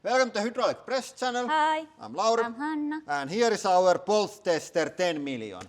Welcome to Hydraulic Press channel. Hi. I'm Lauri. I'm Hanna. And here is our pulse tester 10 million.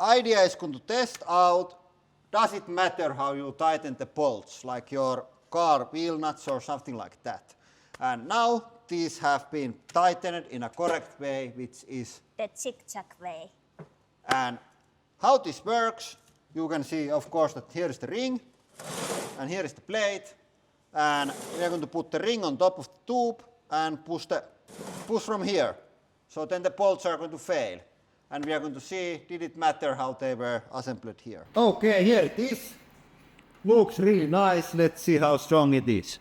Idea is going to test out, does it matter how you tighten the bolts, like your car wheel nuts or something like that. And now these have been tightened in a correct way, which is The tic-tac way. And how this works, you can see of course that here is the ring and here is the plate, and we are going to put the ring on top of the tube and push from here. So then the bolts are going to fail, and we are going to see did it matter how they were assembled here. Okay, here it is. Looks really nice. Let's see how strong it is.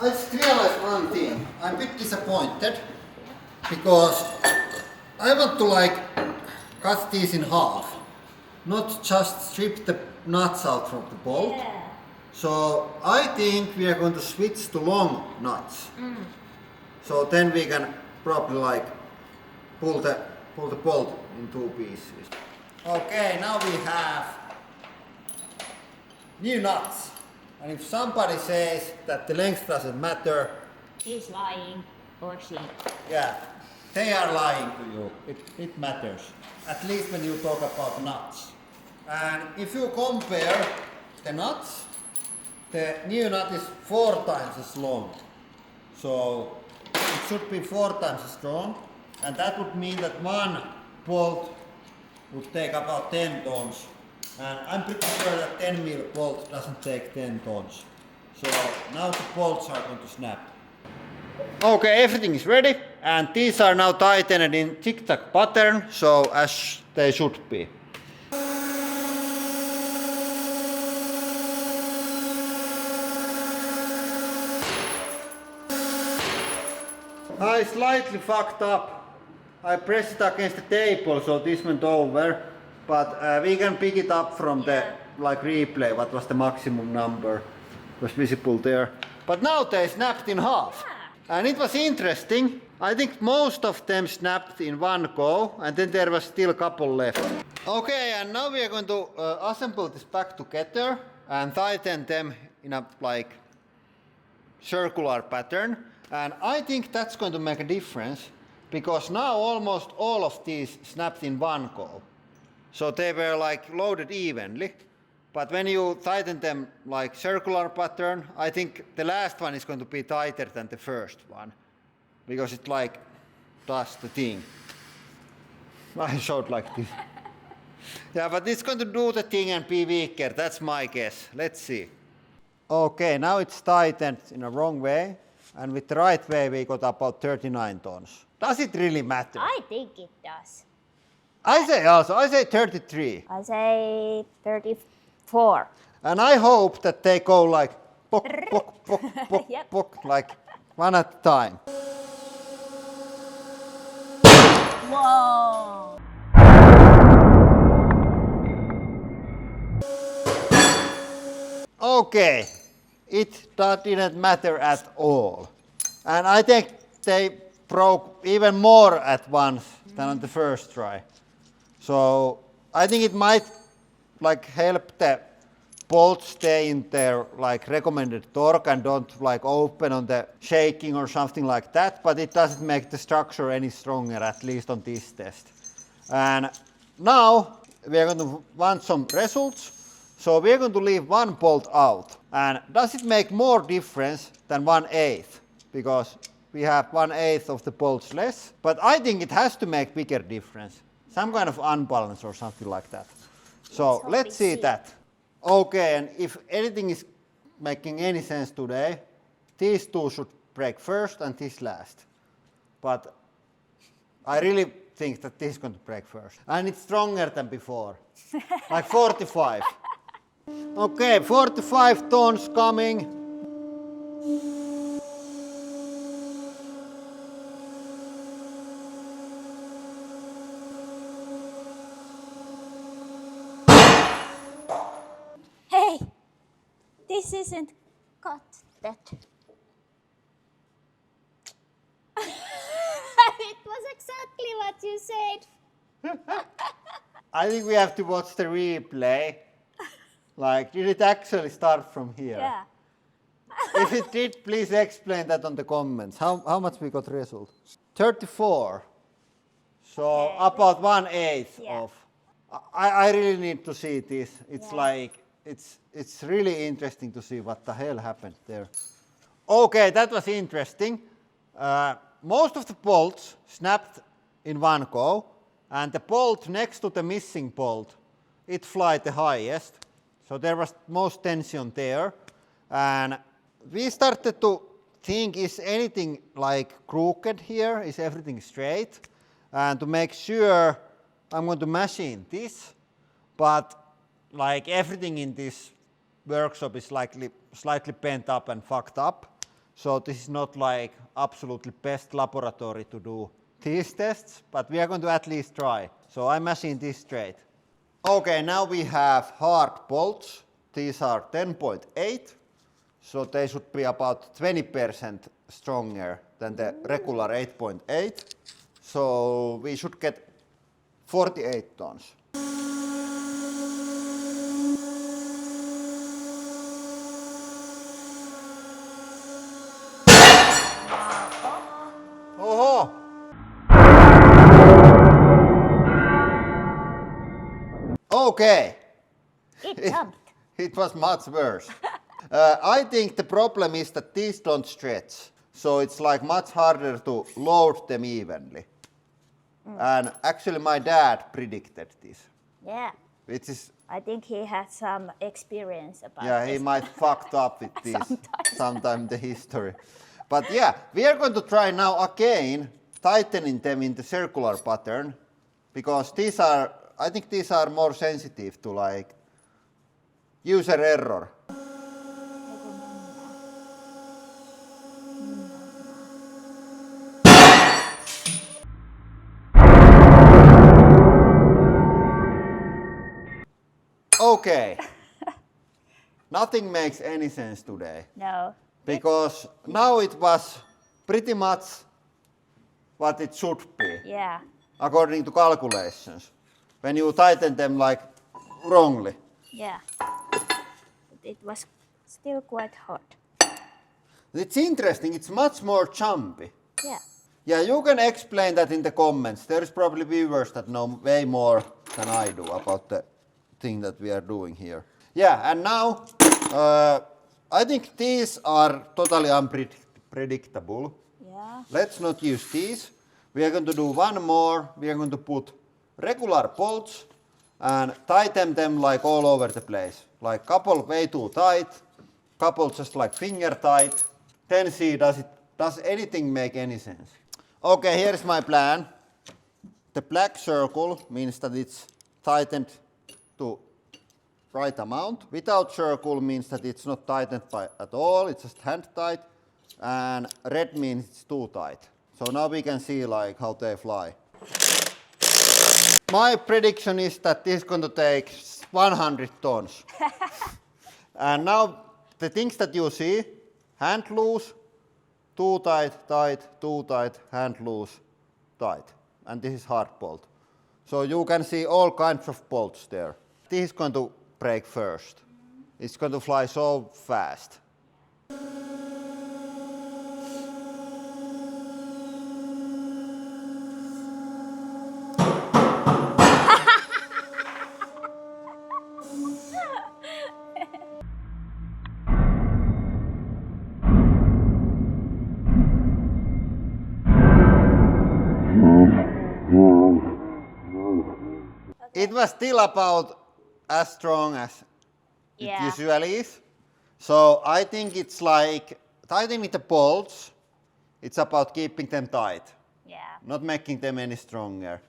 I just realized one thing. I'm a bit disappointed because I want to cut these in half, not just strip the nuts out from the bolt. Yeah. So I think we are going to switch to long nuts. So then we can probably pull the bolt in two pieces. Okay, now we have new nuts. And if somebody says that the length doesn't matter, He's lying, or she. yeah, they are lying to you. It matters. At least when you talk about nuts. And if you compare the nuts, the new nut is 4 times as long. So it should be 4 times as strong. And that would mean that one bolt would take about 10 tons. And I'm pretty sure that 10 mil bolt doesn't take 10 tons. So now the bolts are going to snap. Okay, everything is ready, and these are now tightened in tic-tac pattern, so as they should be. I slightly fucked up. I pressed it against the table, so this went over. But we can pick it up from the replay, what was the maximum number, was visible there. But now they snapped in half. And it was interesting. I think most of them snapped in one go, and then there was still a couple left. Okay, and now we are going to assemble this back together and tighten them in a circular pattern. And I think that's going to make a difference, because now almost all of these snapped in one go. So they were loaded evenly, but when you tighten them circular pattern, I think the last one is going to be tighter than the first one, because it does the thing. I showed like this. Yeah, but it's going to do the thing and be weaker, that's my guess. Let's see. Okay, now it's tightened in a wrong way, and with the right way we got about 39 tons. Does it really matter? I think it does. I say 33. I say 34. And I hope that they go pok, pok, pok, pok, Yep. pok, one at a time. Whoa! Okay, it didn't matter at all. And I think they broke even more at once than on the first try. So I think it might help the bolts stay in their recommended torque and don't open on the shaking or something like that, but it doesn't make the structure any stronger, at least on this test. And now we are going to want some results. So we are going to leave one bolt out. And does it make more difference than 1/8? Because we have 1/8 of the bolts less, but I think it has to make bigger difference. Some kind of unbalance or something like that. So let's see that. Okay, and if anything is making any sense today, these two should break first and this last. But I really think that this is going to break first. And it's stronger than before. 45. Okay, 45 tons coming. Hey! This isn't cut that. It was exactly what you said. I think we have to watch the replay. Like, did it actually start from here? Yeah. If it did, please explain that on the comments. How much we got result? 34. So Okay. about 1/8 Yeah. of. I really need to see this. It's Yeah. like, it's really interesting to see what the hell happened there. Okay, that was interesting. Most of the bolts snapped in one go, and the bolt next to the missing bolt, it flied the highest. So there was most tension there. And we started to think, is anything like crooked here? Is everything straight? And to make sure, I'm going to machine this, but like everything in this workshop is slightly bent up and fucked up. So this is not like absolutely best laboratory to do these tests, but we are going to at least try. So I machined this straight. Okay, now we have hard bolts. These are 10.8, so they should be about 20% stronger than the regular 8.8. So we should get 48 tons. Oho! Okay. It jumped. It was much worse. I think the problem is that these don't stretch, so it's like much harder to load them evenly. And actually my dad predicted this, Yeah. which is, I think he had some experience about yeah, this. he might fucked up with this sometime in the history. But yeah, we are going to try now again tightening them in the circular pattern, because these are, I think these are more sensitive to like user error. Okay. Nothing makes any sense today, No. because now it was pretty much what it should be, Yeah. according to calculations, when you tighten them like wrongly. Yeah. But it was still quite hard. It's interesting, it's much more jumpy. Yeah. Yeah, you can explain that in the comments. There is probably viewers that know way more than I do about the thing that we are doing here. Yeah, and now I think these are totally unpredictable. Yeah. Let's not use these. We are going to do one more. We are going to put regular bolts and tighten them like all over the place. Like couple way too tight, couple just like finger tight. Then see does anything make any sense. Okay, here's my plan. The black circle means that it's tightened to right amount. Without circle means that it's not tightened at all, it's just hand tight. And red means it's too tight. So now we can see like how they fly. My prediction is that this is going to take 100 tons. And now the things that you see, hand loose, too tight, tight, too tight, hand loose, tight. And this is hard bolt. So you can see all kinds of bolts there. This is going to break first. It's going to fly so fast. It was still about as strong as it usually is. So I think it's like tightening the bolts, it's about keeping them tight, not making them any stronger.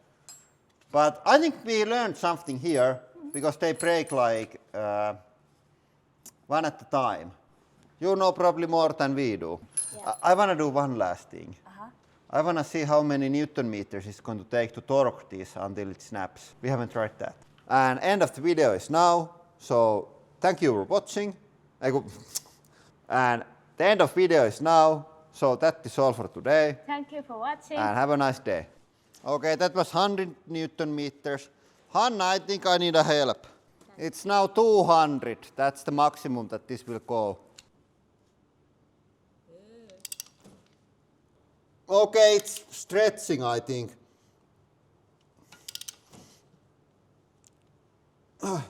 But I think we learned something here, because they break like one at a time. You know probably more than we do. Yeah. I want to do one last thing. I want to see how many Newton meters it's going to take to torque this until it snaps. We haven't tried that. And end of the video is now. So thank you for watching. And the end of video is now. So that is all for today. Thank you for watching. And have a nice day. Okay, that was 100 Newton meters. Hanna, I think I need a help. It's now 200. That's the maximum that this will go. Okay, it's stretching, I think. Wow.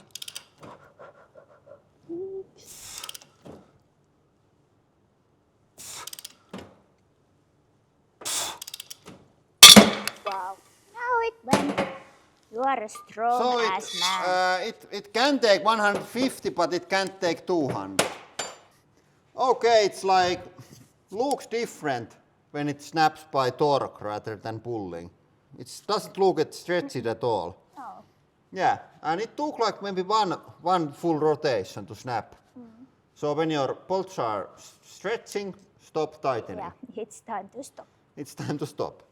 Now it went. You are a strong So ass man. it can take 150, but it can't take 200. Okay, it's like, looks different when it snaps by torque rather than pulling. It doesn't look stretched at all. Oh. Yeah, and it took like maybe one full rotation to snap. So when your bolts are stretching, stop tightening. Yeah, it's time to stop. It's time to stop.